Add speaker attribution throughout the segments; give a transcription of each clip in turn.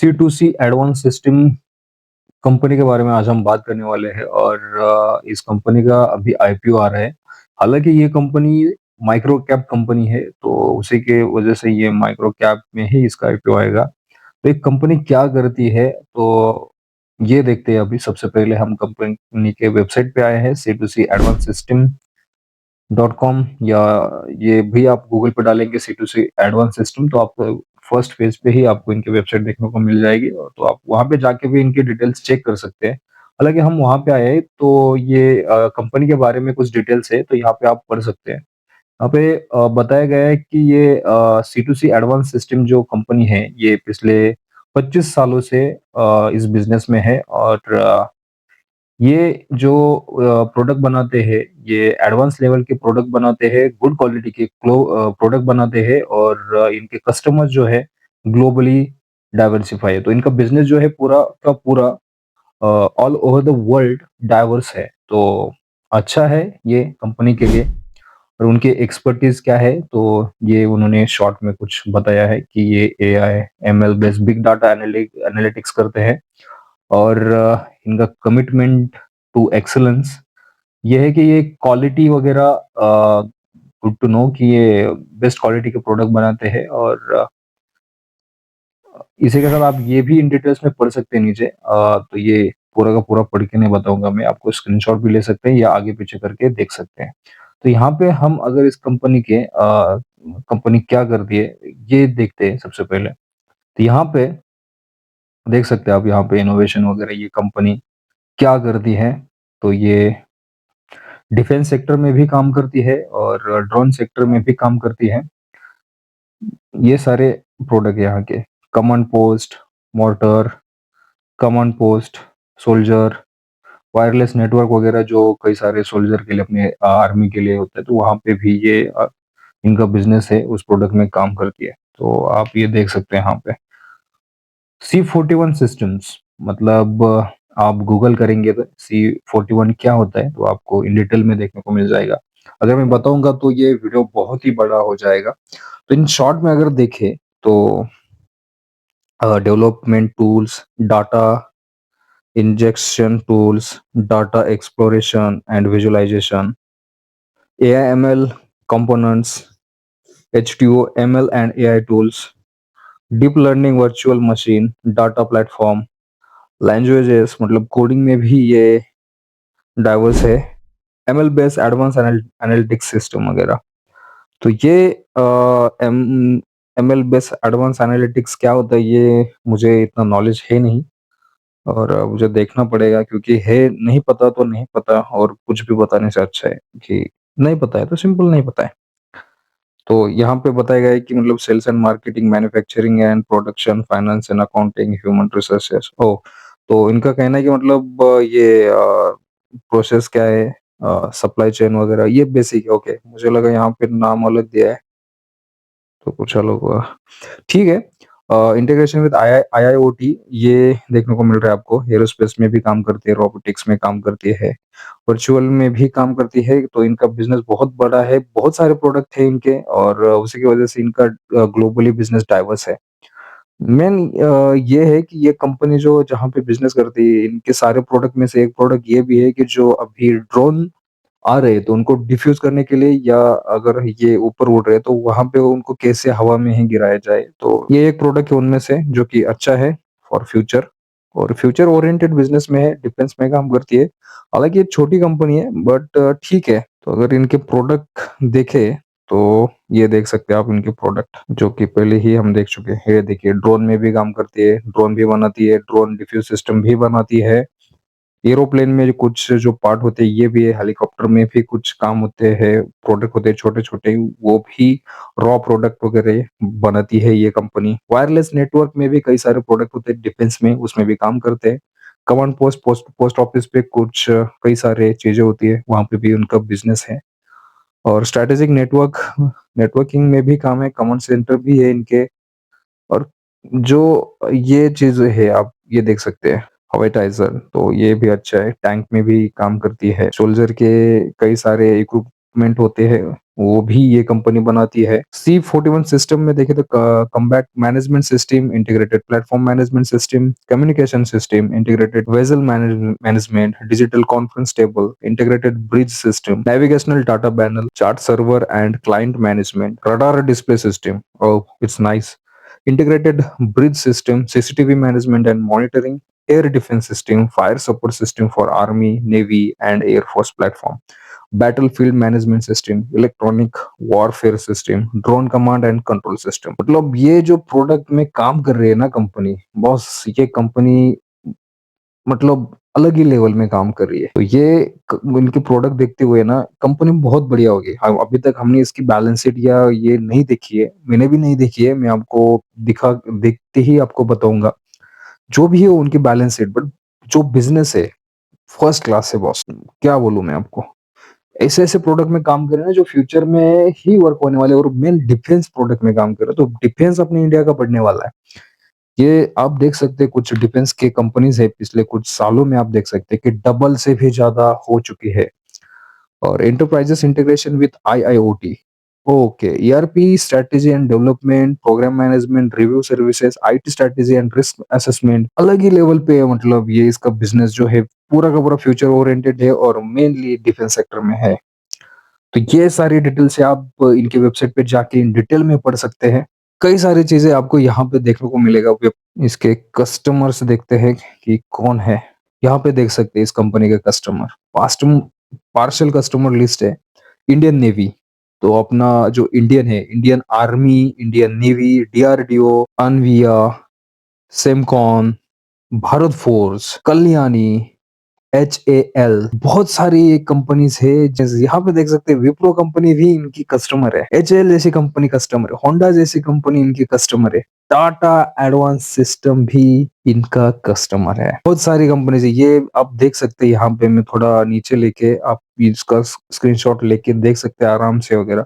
Speaker 1: C2C advance system company के बारे में आज हम बात करने वाले हैं और इस कंपनी का अभी आईपीओ आ रहा है। हालाँकि ये कंपनी माइक्रो कैप कंपनी है, तो उसी के वजह से ये माइक्रो कैप में ही इसका आईपीओ आएगा। तो ये कंपनी क्या करती है, तो ये देखते हैं अभी। सबसे पहले हम कंपनी के वेबसाइट पे आए हैं, C2C एडवांस सिस्टम .com, या ये भी आप गूगल पे डालेंगे C2C एडवांस सिस्टम, तो आपको फर्स्ट पेज पे ही आपको इनकी वेबसाइट देखने को मिल जाएगी, और तो आप वहाँ पे जाके भी इनकी डिटेल्स चेक कर सकते हैं। हालाँकि हम वहाँ पे आए हैं, तो ये कंपनी के बारे में कुछ डिटेल्स है, तो यहाँ पे आप पढ़ सकते हैं। यहाँ पे बताया गया है कि ये C2C एडवांस सिस्टम जो कंपनी है, ये पिछले 25 सालों से इस बिज़नेस में है, और ये जो प्रोडक्ट बनाते हैं, ये एडवांस लेवल के प्रोडक्ट बनाते हैं, गुड क्वालिटी के प्रोडक्ट बनाते हैं, और इनके कस्टमर्स जो है ग्लोबली डाइवर्सिफाई है। तो इनका बिज़नेस जो है पूरा का पूरा all over the world diverse है। तो अच्छा है ये कंपनी के लिए। और उनकी एक्सपर्टीज़ क्या है, तो ये उन्होंने शॉर्ट में कुछ बताया है कि ये AI, ML based big data analytics करते हैं, और इनका कमिटमेंट टू एक्सीलेंस ये है कि ये क्वालिटी वगैरह गुड टू नो कि ये बेस्ट क्वालिटी के प्रोडक्ट बनाते हैं। और इसी के साथ आप ये भी इन डिटेल्स में पढ़ सकते हैं नीचे। तो ये पूरा का पूरा पढ़ के नहीं बताऊँगा मैं, आपको स्क्रीनशॉट भी ले सकते हैं या आगे-पीछे करके देख सकते हैं। तो यहाँ पे हम अगर इस कंपनी के कंपनी क्या करती है, ये देखते हैं सबसे पहले। तो यहाँ पे देख सकते हैं आप, यहाँ पे इनोवेशन वगैरह ये कंपनी क्या करती है। तो ये डिफेंस सेक्टर में भी काम करती है और ड्रोन सेक्टर में भी काम करती है। ये सारे प्रोडक्ट यहाँ के command post, mortar, command post, soldier, wireless network वगैरह जो कई सारे सोल्जर के लिए, अपने आर्मी के लिए होता है, तो वहाँ पे भी ये इनका बिज़नेस है, उस प्रोडक्ट में काम करती है। तो आप ये देख सकते हैं यहाँ पे। C41 सिस्टम्स मतलब आप गूगल करेंगे तो C41 क्या होता है, तो आपको इन डिटेल में देखने को मिल जाएगा। अगर मैं बताऊँगा तो ये वीडियो बहुत ही बड़ा हो जाएगा। तो इन शॉर्ट में अगर देखें, तो development tools, data injection tools, data exploration and visualisation, AI/ML components, HTML and AI tools, deep learning virtual machine, data platform, languages मतलब कोडिंग में भी ये डाइवर्स है, ML based advance analytics system वगैरह। तो ये एमएल बेस्ड एडवांस एनालिटिक्स क्या होता है, ये मुझे इतना नॉलेज है नहीं, और मुझे देखना पड़ेगा, क्योंकि है नहीं पता तो नहीं पता, और कुछ भी बताने से अच्छा है कि नहीं पता है तो सिंपल नहीं पता है। तो यहाँ पे बताया गया है कि मतलब sales and marketing, manufacturing and production, finance and accounting, human resources. Oh! तो इनका कहना है कि मतलब ये प्रोसेस क्या है, सप्लाई चेन वगैरह ये बेसिक है। ओके, मुझे लगा यहाँ पे नाम अलग दिया है, तो कुछ अलग हुआ। ठीक है। इंटीग्रेशन विद आईआईओटी ये देखने को मिल रहा है आपको। एरोस्पेस में भी काम करती है, रोबोटिक्स में काम करती है, वर्चुअल में भी काम करती है। तो इनका बिज़नेस बहुत बड़ा है, बहुत सारे प्रोडक्ट हैं इनके, और उसी की वजह से इनका ग्लोबली बिज़नेस डाइवर्स है। मेन ये है कि ये कंपनी जो जहाँ पे बिज़नेस करती है, इनके सारे प्रोडक्ट में से एक प्रोडक्ट ये भी है कि जो अभी ड्रोन आ रहे हैं, तो उनको डिफ्यूज़ करने के लिए, या अगर ये ऊपर उड़ रहे हैं, तो वहाँ पे उनको कैसे हवा में ही गिराया जाए। तो ये एक प्रोडक्ट है उनमें से जो कि अच्छा है फॉर फ्यूचर, और फ्यूचर ओरिएंटेड बिज़नेस में है, डिफेंस में काम करती है। हालाँकि ये छोटी कंपनी है, बट ठीक है। तो अगर इनके प्रोडक्ट देखें, तो ये देख सकते हैं आप इनके प्रोडक्ट, जो कि पहले ही हम देख चुके हैं। ये देखिए, ड्रोन में भी काम करती है, ड्रोन भी बनाती है, ड्रोन डिफ्यूज़ सिस्टम भी बनाती है। एरोप्लेन में जो कुछ जो पार्ट होते हैं ये भी है, हेलीकॉप्टर में भी कुछ काम होते हैं, प्रोडक्ट होते हैं छोटे-छोटे, वो भी रॉ प्रोडक्ट वगैरह बनाती है ये कंपनी। वायरलेस नेटवर्क में भी कई सारे प्रोडक्ट होते हैं डिफेंस में, उसमें भी काम करते हैं। कमांड पोस्ट, पोस्ट ऑफिस पे कुछ कई सारे चीज़ें होती है, वहाँ पे भी उनका बिज़नेस है। और स्ट्रैटेजिक नेटवर्किंग में भी काम है, कमांड सेंटर भी है इनके। और जो ये चीज़ है, आप ये देख सकते हैं, हवाई टाइज़र, तो ये भी अच्छा है, टैंक में भी काम करती है। सोल्जर के कई सारे इक्विपमेंट होते हैं, वो भी ये कंपनी बनाती है। C41 सिस्टम में देखें तो combat management system, integrated platform management system, communication system, integrated vessel management, digital conference table, integrated bridge system, navigational data panel, chart server and client management, radar display system, oh it's nice, integrated bridge system, CCTV management and monitoring, air defense system, fire support system for Army, Navy, and Air Force platform, battlefield management system, electronic warfare system, drone command and control system। मतलब ये जो product में काम कर रही है ना company, boss ये कंपनी मतलब अलग ही लेवल में काम कर रही है। तो ये इनके प्रोडक्ट देखते हुए ना कंपनी बहुत बढ़िया होगी। हाँ, अभी तक हमने इसकी बैलेंस शीट या ये नहीं देखी है, मैंने भी नहीं देखी है, मैं आपको दिखा देखते ही आपको बताऊंगा। जो भी है उनकी बैलेंस शीट, बट जो बिजनेस है फर्स्ट क्लास है बॉस, क्या बोलूं मैं आपको। ऐसे ऐसे प्रोडक्ट में काम कर रहे हैं जो फ्यूचर में ही वर्क होने वाले, और मेन डिफेंस प्रोडक्ट में काम कर रहे हैं, तो डिफेंस अपने इंडिया का बढ़ने वाला है। ये आप देख सकते हैं कुछ डिफेंस के कंपनीज है पिछले कुछ सालों में, आप देख सकते हैं कि डबल से भी ज्यादा हो चुकी है। और enterprises integration with IIOT, okay, ERP strategy and development, programme management, review services, IT strategy and risk assessment, अलग ही लेवल पे है। मतलब ये इसका बिजनेस जो है पूरा का पूरा फ्यूचर ओरिएंटेड है और मेनली डिफेंस सेक्टर में है। तो ये सारी डिटेल से आप इनकी वेबसाइट पे जाके इन डिटेल में पढ़ सकते हैं। कई सारी चीजें आपको यहाँ पे देखने को मिलेगा। इसके कस्टमर्स देखते हैं कि कौन है। यहाँ पे देख सकते हैं इस कंपनी के customer, past partial customer list है। इंडियन नेवी, तो अपना जो इंडियन है, Indian Army, Indian Navy, DRDO, Anvia, Semcon, Bharat force, Kalyani, HAL, बहुत सारी कंपनीज है। जैसे यहाँ पे देख सकते हैं विप्रो कंपनी भी इनकी कस्टमर है, HAL जैसी कंपनी कस्टमर है, होंडा जैसी कंपनी इनकी कस्टमर है, टाटा एडवांस सिस्टम भी इनका कस्टमर है। बहुत सारी कंपनीज है, ये आप देख सकते हैं। यहाँ पे मैं थोड़ा नीचे लेके आप इसका स्क्रीनशॉट लेके देख सकते हैं आराम से वगैरह,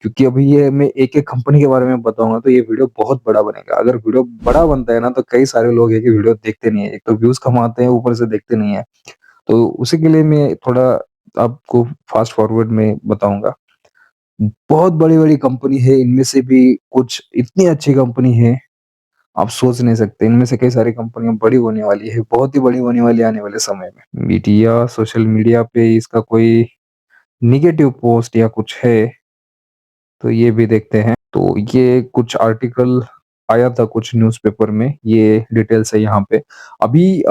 Speaker 1: क्योंकि अभी ये मैं एक एक कंपनी के बारे में बताऊंगा तो ये वीडियो बहुत बड़ा बनेगा। अगर वीडियो बड़ा बनता है ना तो कई सारे लोग है कि वीडियो देखते नहीं है, एक तो व्यूज कमाते हैं, ऊपर से देखते नहीं है। तो उसी के लिए मैं थोड़ा आपको फास्ट फॉरवर्ड में बताऊंगा। बहुत बड़ी-बड़ी कंपनी है, इनमें से भी कुछ इतनी अच्छी कंपनी है, आप सोच नहीं सकते। इनमें से कई सारी कंपनियाँ बड़ी होने वाली है, बहुत ही बड़ी होने वाली है आने वाले समय में। मीडिया, सोशल मीडिया पे इसका कोई नेगेटिव पोस्ट या कुछ है तो ये भी देखते हैं। तो ये कुछ आर्टिकल आया था कुछ न्यूज़पेपर में, ये डिटेल्स है यहाँ पे। अभी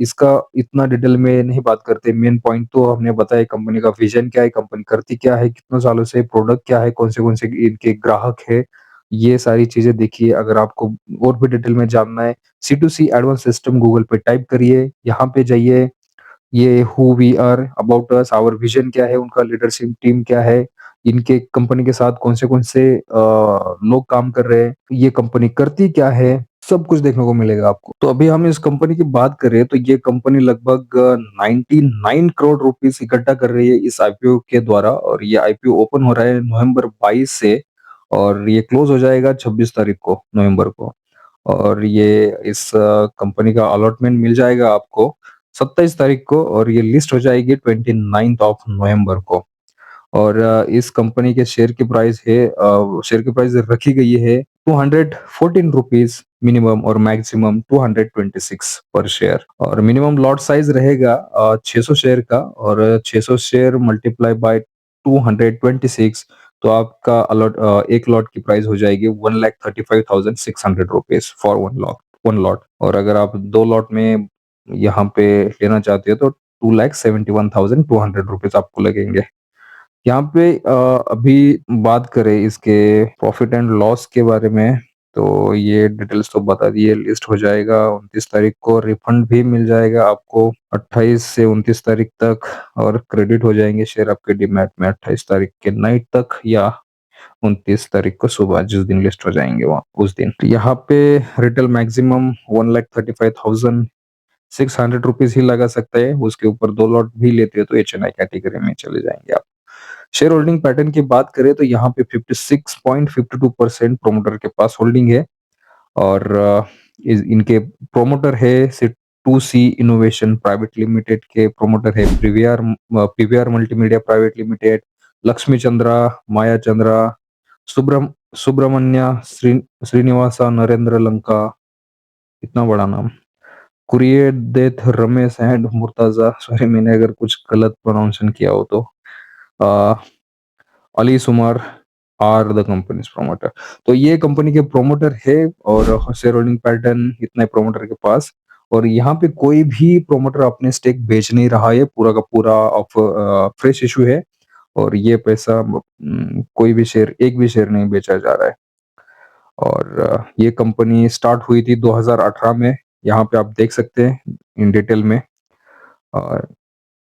Speaker 1: इसका इतना डिटेल में नहीं बात करते, मेन पॉइंट तो हमने बताया कंपनी का विज़न क्या है, कंपनी करती क्या है, कितने सालों से प्रोडक्ट क्या है, कौन से इनके ग्राहक है, ये सारी चीज़ें देखिए। अगर आपको और भी डिटेल में जानना है, C2C एडवांस सिस्टम गूगल पे टाइप करिए, यहाँ पे जाइए, ये who we are, about us, our vision क्या है, उनका लीडरशिप टीम क्या है, इनके कंपनी के साथ कौन से लोग काम कर रहे हैं, ये कंपनी करती क्या है, सब कुछ देखने को मिलेगा आपको। तो अभी हम इस कंपनी की बात करें तो ये कंपनी लगभग 99 करोड़ रुपीस इकट्ठा कर रही है इस आईपीओ के द्वारा, और ये आईपीओ ओपन हो रहा है नवंबर 22 से, और ये क्लोज हो जाएगा 26 तारीख को, नवंबर को। और ये इस कंपनी का अलॉटमेंट मिल जाएगा आपको 27 तारीख को, और ये लिस्ट हो जाएगी 29th ऑफ नवंबर को। और इस कंपनी के शेयर की प्राइस रखी गई है 214 रुपीज मिनिमम और मैक्सिमम 226 पर शेयर, और मिनिमम लॉट साइज रहेगा 600 शेयर का, और 600 शेयर मल्टीप्लाई बाय 226, तो आपका एक लॉट की प्राइस हो जाएगी 1,35,600 रुपीज फॉर वन लॉट। और अगर आप दो लॉट में यहाँ पे लेना चाहते हो तो 2,71,200 रुपीज आपको लगेंगे। यहाँ पे अभी बात करें इसके प्रॉफिट एंड लॉस के बारे में, तो ये डिटेल्स तो बता दिए, लिस्ट हो जाएगा 29 तारीख को, रिफंड भी मिल जाएगा आपको 28 से 29 तारीख तक, और क्रेडिट हो जाएंगे शेयर आपके डीमैट में 28 तारीख के नाइट तक या 29 तारीख को सुबह, जिस दिन लिस्ट हो जाएंगे वहाँ उस दिन। तो यहाँ पे रिटेल मैक्सिमम 1,35,600 रुपीज ही लगा सकता है, उसके ऊपर दो लॉट भी लेते हो तो HNI कैटेगरी में चले जाएंगे आप। शेयर होल्डिंग पैटर्न की बात करें तो यहाँ पे 56.52% प्रोमोटर के पास होल्डिंग है, और इनके प्रोमोटर है सिर्फ 2C इनोवेशन प्राइवेट लिमिटेड के प्रोमोटर है PVR multimedia private limited, Lakshmi Chandra, Maya Chandra, Subramanya Srinivasa Narendra Lanka, इतना बड़ा नाम। कुरियदेथ रमेश एंड मुर्तजा, सॉरी मैंने अगर कुछ गलत प्रोनाउंसिएशन किया हो तो। अ, अली सुमार आर द कंपनीज प्रोमोटर। तो ये कंपनी के प्रोमोटर है और शेयर होल्डिंग पैटर्न इतना है प्रोमोटर के पास। और यहाँ पे कोई भी प्रोमोटर अपने स्टेक बेच नहीं रहा है, पूरा का पूरा फ्रेश इशू है। और ये पैसा कोई भी शेयर, एक भी शेयर नहीं बेचा जा रहा है। और ये कंपनी स्टार्ट हुई थी 2018 में, यहाँ पे आप देख सकते हैं इन डिटेल में। और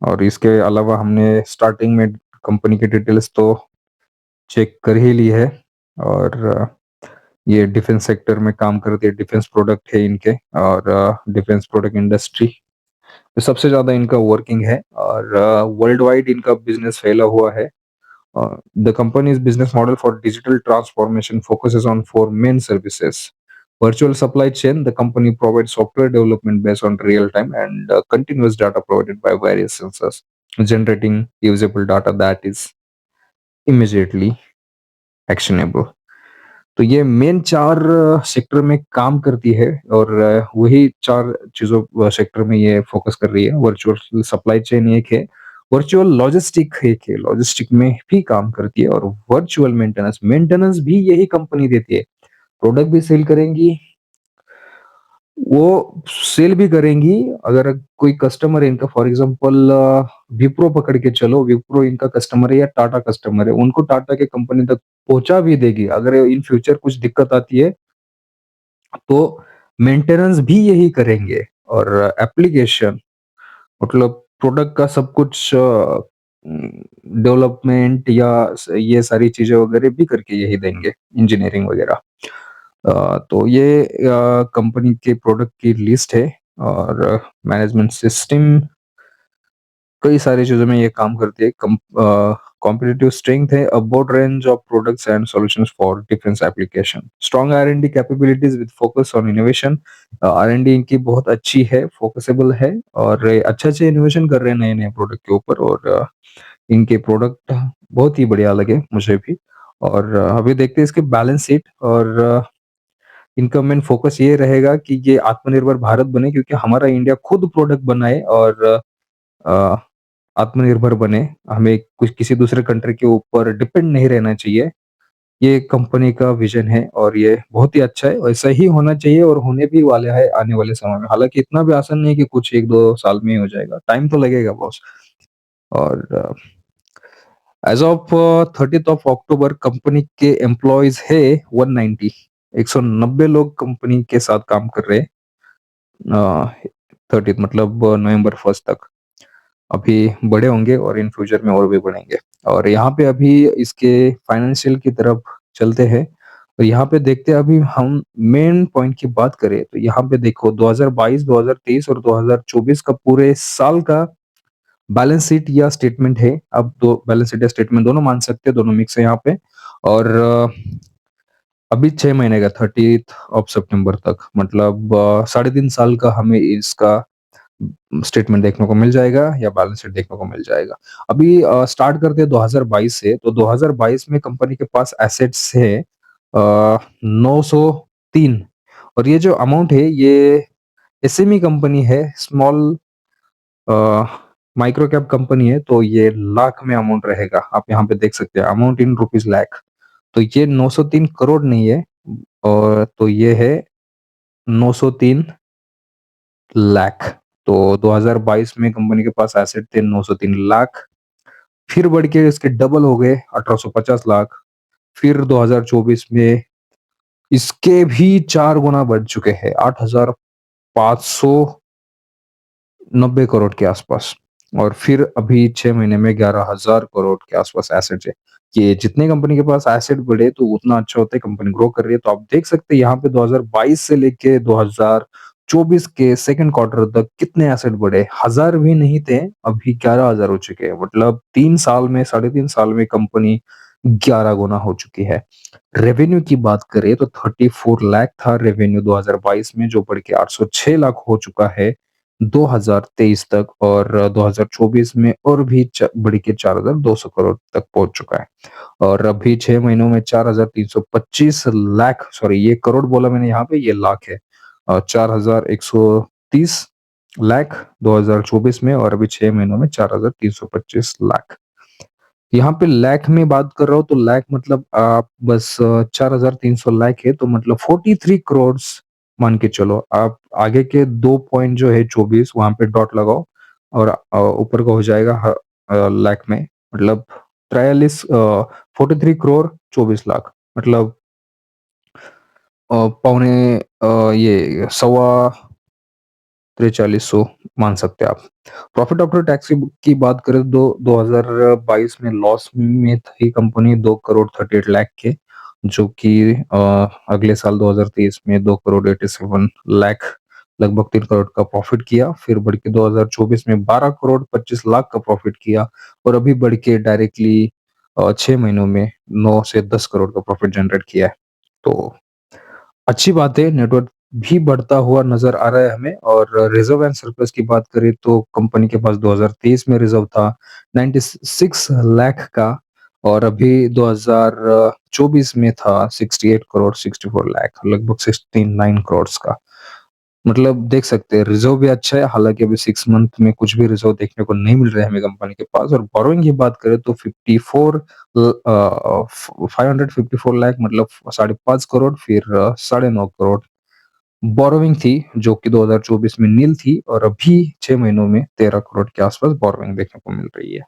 Speaker 1: और इसके अलावा हमने स्टार्टिंग में कंपनी की डिटेल्स तो चेक कर ही ली है। और ये डिफेंस सेक्टर में काम करती है, डिफेंस प्रोडक्ट है इनके। और डिफेंस प्रोडक्ट इंडस्ट्री सबसे ज्यादा इनका वर्किंग है। और वर्ल्ड वाइड इनका बिजनेस फैला हुआ है। The company's business model for digital transformation focuses on four main services. Virtual supply chain, the company provides software development based on real-time and continuous data provided by various sensors, generating usable data that is immediately actionable. तो ये main 4 sector में काम करती है। और वही 4 चीज़ों sector में ये फोकस कर रही है। वर्चुअल सप्लाई चेन एक है, वर्चुअल लॉजिस्टिक एक है, लॉजिस्टिक में भी काम करती है। और वर्चुअल मेंटेनेंस, मेंटेनेंस भी यही कंपनी देती है। प्रोडक्ट भी सेल करेंगी, वो सेल भी करेंगी। अगर कोई कस्टमर है इनका, फॉर एग्जांपल विप्रो पकड़ के चलो, विप्रो इनका कस्टमर है या टाटा कस्टमर है, उनको टाटा के कंपनी तक पहुंचा भी देगी। अगर इन फ्यूचर कुछ दिक्कत आती है तो मेंटेनेंस भी यही करेंगे। और एप्लीकेशन मतलब प्रोडक्ट का सब कुछ डेवलपमेंट या ये सारी चीजें वगैरह भी करके यही देंगे, इंजीनियरिंग वगैरह। तो ये कंपनी के प्रोडक्ट की लिस्ट है। और मैनेजमेंट सिस्टम कई सारी चीजों में ये काम करती है। कॉम्पिटिटिव स्ट्रेंथ है, अ broad range of products and solutions for different application, strong R&D capabilities with focus on innovation. R&D इनकी बहुत अच्छी है, फोकसेबल है और अच्छे इनोवेशन कर रहे हैं नए नए प्रोडक्ट के ऊपर। और इनके प्रोडक्ट बहुत ही बढ़िया लगे मुझे भी। और अभी देखते हैं इसके बैलेंस शीट। और इनका मेन फोकस ये रहेगा कि ये आत्मनिर्भर भारत बने, क्योंकि हमारा इंडिया खुद प्रोडक्ट बनाए और अ, आत्मनिर्भर बने। हमें कुछ किसी दूसरे कंट्री के ऊपर डिपेंड नहीं रहना चाहिए। ये कंपनी का विज़न है और ये बहुत ही अच्छा है। वैसा ही होना चाहिए और होने भी वाला है आने वाले समय में। हालाँकि इतना भी आसान नहीं है कि कुछ 1-2 साल में ही हो जाएगा, टाइम तो लगेगा बॉस। और as of 30th of October company के एम्प्लॉइज़ है 190, 190 लोग कंपनी के साथ काम कर रहे हैं। 30th मतलब नवंबर 1st तक। अभी बड़े होंगे और इन फ्यूचर में और भी बढ़ेंगे। और यहाँ पे अभी इसके फाइनेंशियल की तरफ चलते हैं। और यहाँ पे देखते हैं, अभी हम मेन पॉइंट की बात करें तो यहाँ पे देखो 2022, 2023 और 2024 का पूरे साल का बैलेंस शीट या स्टेटमेंट है। अब दो बैलेंस शीट या स्टेटमेंट दोनों मान सकते हैं, दोनों मिक्स है यहाँ पे। और अभी 6 महीने का 30th ऑफ सितंबर तक, मतलब 3.5 साल का हमें इसका स्टेटमेंट देखने को मिल जाएगा या बैलेंस शीट देखने को मिल जाएगा। अभी स्टार्ट करते हैं 2022 से। तो 2022 में कंपनी के पास एसेट्स है 903। और ये जो अमाउंट है ये एसएमई कंपनी है, स्मॉल माइक्रो कैप कंपनी है। तो ये लाख में अमाउंट रहेगा। आप यहाँ पे देख सकते हैं अमाउंट इन रुपीज लाख। तो ये 903 करोड़ नहीं है, और तो ये है 903 लाख। तो 2022 में कंपनी के पास एसेट थे 903 लाख, फिर बढ़ के इसके डबल हो गए 1850 लाख। फिर 2024 में इसके भी 4 गुना बढ़ चुके हैं 8,590 करोड़ के आसपास। और फिर अभी 6 महीने में 11,000 करोड़ के आसपास एसेट्स है। कि जितने कंपनी के पास एसेट बढ़े तो उतना अच्छा होता है, कंपनी ग्रो कर रही है। तो आप देख सकते हैं यहाँ पे 2022 से लेके 2024 के सेकंड क्वार्टर तक कितने एसेट बढ़े। 1000 भी नहीं थे, अभी 11,000 हो चुके हैं। मतलब 3 साल में, 3.5 साल में कंपनी 11 गुना हो चुकी है। रेवेन्यू की बात करें तो 34 लाख था रेवेन्यू 2022 में, जो बढ़ के 806 लाख हो चुका है 2023 तक, और 2024 में और भी बढ़ के 4,200 करोड़ तक पहुँच चुका है। और अभी 6 महीनों में 4,325 लाख, सॉरी ये करोड़ बोला मैंने यहाँ पे, ये लाख है। 4,130 लाख 2024 में, और अभी 6 महीनों में 4,325 लाख। यहाँ पे लाख में बात कर रहा हूँ तो लाख मतलब आप बस 4,300 लाख है तो मतलब 43 करोड़ मान के चलो। आप आगे के 2 पॉइंट जो है 24 वहाँ पे डॉट लगाओ, और ऊपर का हो जाएगा लाख में, मतलब 43 43 करोड़ 24 लाख, मतलब पौने ये सवा 4300 मान सकते हैं आप। प्रॉफिट आफ्टर टैक्स की बात करें तो 2022 में लॉस में थी कंपनी 2 करोड़ 38 लाख के, जो कि अगले साल 2023 में 2 करोड़ 87 लाख, लगभग 3 करोड़ का प्रॉफिट किया। फिर बढ़ के 2024 में 12 करोड़ 25 लाख का प्रॉफिट किया, और अभी बढ़ के डायरेक्टली 6 महीनों में 9 से 10 करोड़ का प्रॉफिट जनरेट किया है। तो अच्छी बात है, नेटवर्क भी बढ़ता हुआ नज़र आ रहा है हमें। और रिज़र्व एंड सरप्लस की बात करें तो कंपनी के पास 2023 में रिज़र्व था 96 लाख का, और अभी 2024 में था 68 करोड़ 64 लाख, लगभग 69 करोड़ का। मतलब देख सकते हैं रिज़र्व भी अच्छा है, हालाँकि अभी 6 मंथ में कुछ भी रिज़र्व देखने को नहीं मिल रहा है हमें कंपनी के पास। और बोरोइंग की बात करें तो 554 लाख, मतलब साढ़े 5 करोड़, फिर साढ़े 9 करोड़ बोरोइंग थी, जो कि 2024 में नील थी, और अभी 6 महीनों में 13 करोड़ के आसपास बोरोइंग देखने को मिल रही है,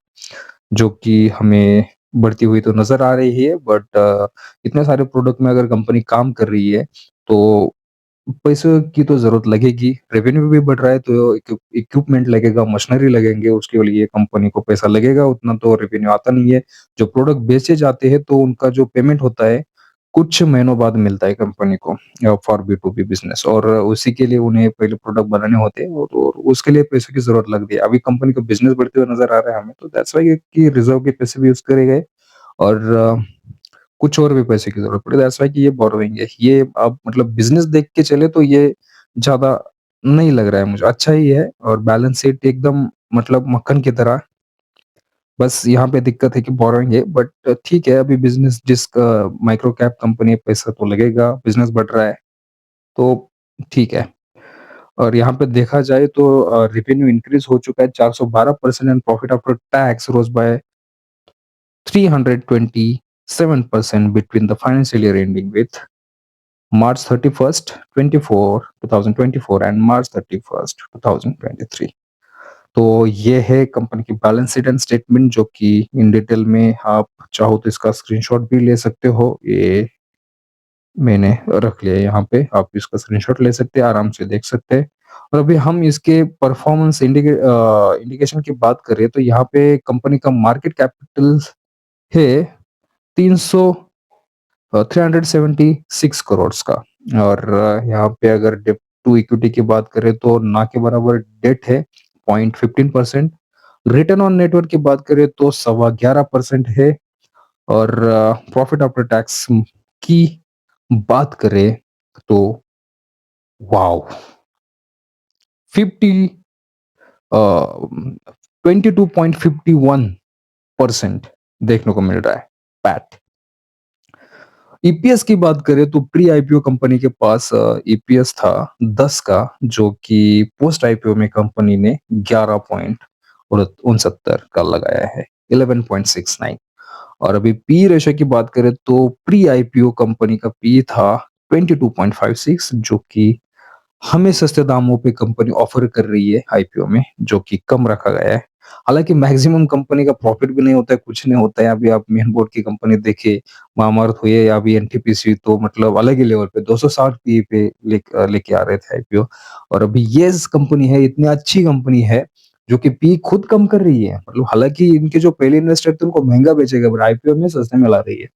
Speaker 1: जो कि हमें बढ़ती हुई तो नज़र आ रही है। बट इतने सारे प्रोडक्ट में अगर कंपनी काम कर रही है, तो पैसों की तो ज़रूरत लगेगी। रेवेन्यू भी बढ़ रहा है तो इक्विपमेंट लगेगा, मशीनरी लगेंगे, उसके लिए कंपनी को पैसा लगेगा, उतना तो रेवेन्यू आता नहीं है। जो प्रोडक्ट बेचे जाते हैं तो उनका जो पेमेंट होता है, कुछ महीनों बाद मिलता है कंपनी को, फॉर बी-टू-बी बिज़नेस, और उसी के लिए उन्हें पहले प्रोडक्ट बनाने होते हैं, और उसके लिए पैसों की ज़रूरत लगती है। अभी कंपनी का बिज़नेस बढ़ते हुए नज़र आ रहा है हमें, तो दैट्स व्हाई कि रिज़र्व के पैसे भी यूज़ करे गए, और कुछ और भी पैसे की ज़रूरत पड़ी, दैट्स व्हाई कि ये बोरोइंग है। ये आप मतलब बिज़नेस देख के चले तो ये ज़्यादा नहीं लग रहा है मुझे, अच्छा ही है, और बैलेंस शीट एकदम मतलब मक्खन की तरह। बस यहाँ पे दिक्कत है कि बोरोइंग है, बट ठीक है, अभी बिज़नेस जिसका माइक्रो कैप कंपनी है, पैसा तो लगेगा, बिज़नेस बढ़ रहा है, तो ठीक है। और यहाँ पे देखा जाए तो रेवेन्यू इंक्रीज़ हो चुका है 412% and profit after tax rose by 327% between the financial year ending with March 31st, 2024 and March 31st, 2023। तो ये है कंपनी की बैलेंस शीट एंड स्टेटमेंट, जो कि इन डिटेल में आप चाहो तो इसका स्क्रीनशॉट भी ले सकते हो। ये मैंने रख लिया है यहाँ पे, आप इसका स्क्रीनशॉट ले सकते हैं, आराम से देख सकते हैं। और अभी हम इसके परफॉर्मेंस इंडिकेशन की बात करें तो यहाँ पे कंपनी का मार्केट कैपिटल है 300 376 करोड़ का। और यहाँ पे अगर डेब्ट टू इक्विटी की बात करें तो ना के बराबर डेट है 0.15%। रिटर्न ऑन नेटवर्थ की बात करें तो 11.25% है। और प्रॉफिट आफ्टर टैक्स की बात करें तो वाओ 50 22.51% देखने को मिल रहा है पैट। ईपीएस की बात करें तो प्री आईपीओ कंपनी के पास ईपीएस था 10 का, जो कि पोस्ट आईपीओ में कंपनी ने 11.69 का लगाया है, 11.69। और अभी पी रेशियो की बात करें तो प्री आईपीओ कंपनी का पी था 22.56, जो कि हमें सस्ते दामों पे कंपनी ऑफर कर रही है आईपीओ में, जो कि कम रखा गया है। हालाँकि मैक्सिमम कंपनी का प्रॉफिट भी नहीं होता है, कुछ नहीं होता है। अभी आप मेन बोर्ड की कंपनी देखिए, मामाअर्थ हुई है या अभी एनटीपीसी, तो मतलब अलग ही लेवल पे 260 पीई पे लेके आ रहे थे आईपीओ। और अभी येस कंपनी है, इतनी अच्छी कंपनी है, जो कि पी खुद कम कर रही है। मतलब हालाँकि इनके जो पहले इन्वेस्टर थे उनको महँगा बेचेगा, बट आईपीओ में सस्ते में ला रही है।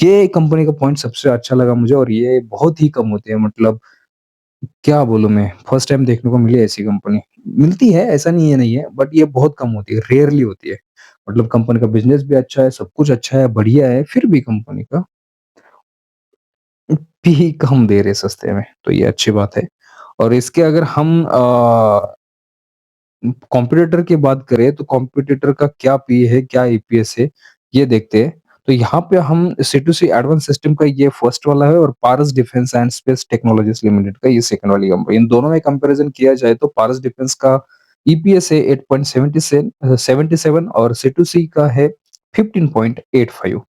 Speaker 1: ये कंपनी का पॉइंट सबसे अच्छा लगा मुझे, और ये बहुत ही कम होते हैं, मतलब क्या बोलूँ मैं, फर्स्ट टाइम देखने को मिली ऐसी कंपनी। मिलती है, ऐसा नहीं है नहीं है, बट ये बहुत कम होती है, रेयरली होती है। मतलब कंपनी का बिज़नेस भी अच्छा है, सब कुछ अच्छा है, बढ़िया है, फिर भी कंपनी का पी कम दे रहे सस्ते में, तो ये अच्छी बात है। और इसके अगर हम कॉम्पिटिटर की बात करें तो कॉम्पिटिटर का क्या पीई है, क्या ईपीएस है, ये देखते हैं। तो यहाँ पे हम सी2सी एडवांस सिस्टम का ये फर्स्ट वाला है और Paras defence and space technologies limited का ये सेकंड वाली कंपनी। इन दोनों में कंपैरिजन किया जाए तो पारस डिफेंस का ईपीएस है 8.77 77 और सी2सी का है 15.85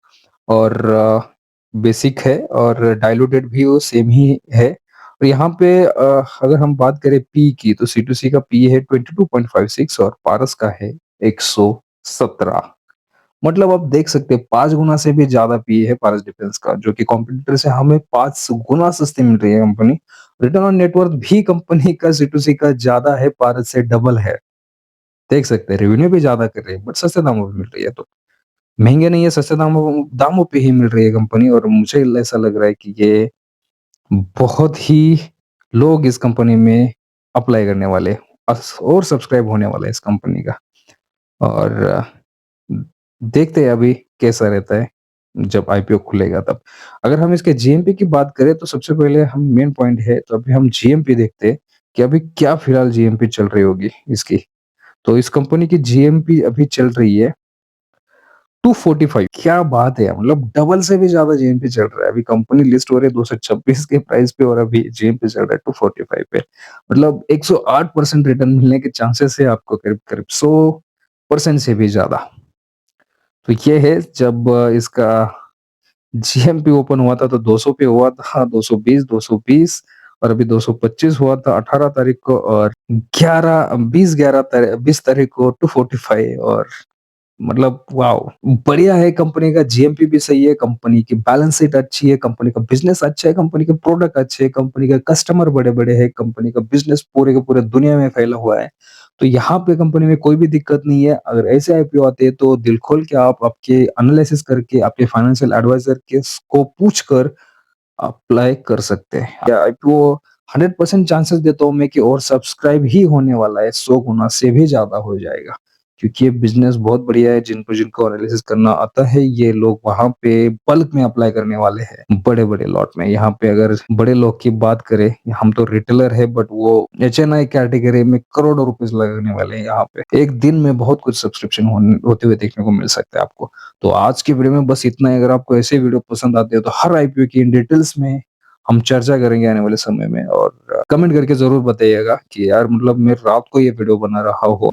Speaker 1: और बेसिक है और डाइल्यूटेड भी वो सेम ही है। और यहाँ पे अगर हम बात करें पी की तो सी2सी का पी है 22.56 और पारस का है 117। मतलब आप देख सकते हैं 5 गुना से भी ज़्यादा पी है पारस डिफेंस का, जो कि कॉम्पिटिटर से हमें 5 गुना सस्ती मिल रही है कंपनी। रिटर्न ऑन नेटवर्थ भी कंपनी का सी2सी का ज़्यादा है, पारस से डबल है। देख सकते हैं रेवेन्यू भी ज़्यादा कर रही है बट सस्ते दामों पे मिल रही है, तो महँगे नहीं है, सस्ते दामों दामों पे ही मिल रही है कंपनी और मुझे ऐसा लग रहा है कि ये बहुत ही लोग इस कंपनी में अप्लाई करने वाले हैं और सब्सक्राइब होने वाला है इस कंपनी का। और देखते हैं अभी कैसा रहता है जब आईपीओ खुलेगा तब। अगर हम इसके जीएमपी की बात करें तो सबसे पहले हम मेन पॉइंट है तो अभी हम जीएमपी देखते हैं कि अभी क्या फिलहाल जीएमपी चल रही होगी इसकी। तो इस कंपनी की जीएमपी अभी चल रही है 245। क्या बात है! मतलब डबल से भी ज़्यादा जीएमपी चल रहा है। अभी कंपनी लिस्ट हो रही है 226 के प्राइस पे और अभी जीएमपी चल रहा है 245 पे। मतलब 108% रिटर्न मिलने के चांसेस है आपको करीब-करीब 100% से भी ज़्यादा। तो ये है जब इसका जीएमपी ओपन हुआ था तो 200 पे हुआ था, 220 और अभी 225 हुआ था 18 तारीख को और 20 तारीख को 245 और मतलब वॉव! बढ़िया है, कंपनी का जीएमपी भी सही है, कंपनी की बैलेंस शीट अच्छी है, कंपनी का बिज़नेस अच्छा है, कंपनी के प्रोडक्ट अच्छे हैं, कंपनी के कस्टमर बड़े-बड़े हैं, कंपनी का बिज़नेस पूरे के पूरे दुनिया में फैला हुआ है। तो यहाँ पे कंपनी में कोई भी दिक्कत नहीं है। अगर ऐसे आईपीओ आते हैं तो दिल खोल के आप आपके एनालिसिस करके आपके फाइनेंशियल एडवाइज़र के को पूछकर अप्लाई कर सकते हैं। या आईपीओ 100% चांसेस देता हूँ मैं कि और सब्सक्राइब ही होने वाला है, 100 गुना से भी ज़्यादा हो जाएगा। क्योंकि ये बिज़नेस बहुत बढ़िया है, जिनको एनालिसिस करना आता है, ये लोग वहाँ पे बल्क में अप्लाई करने वाले हैं, बड़े-बड़े लॉट में। यहाँ पे अगर बड़े लोग की बात करें, हम तो रिटेलर है बट वो एचएनआई कैटेगरी में करोड़ों रुपए लगाने वाले हैं यहाँ पे। एक दिन में बहुत कुछ सब्सक्रिप्शन होते हुए देखने को मिल सकता है आपको। तो आज की वीडियो में बस इतना ही। अगर आपको ऐसे वीडियो पसंद आते हैं तो हर आईपीओ की इन डिटेल्स में हम चर्चा करेंगे आने वाले समय में और कमेंट करके ज़रूर बताइएगा कि यार मतलब मैं रात को ये वीडियो बना रहा हूँ।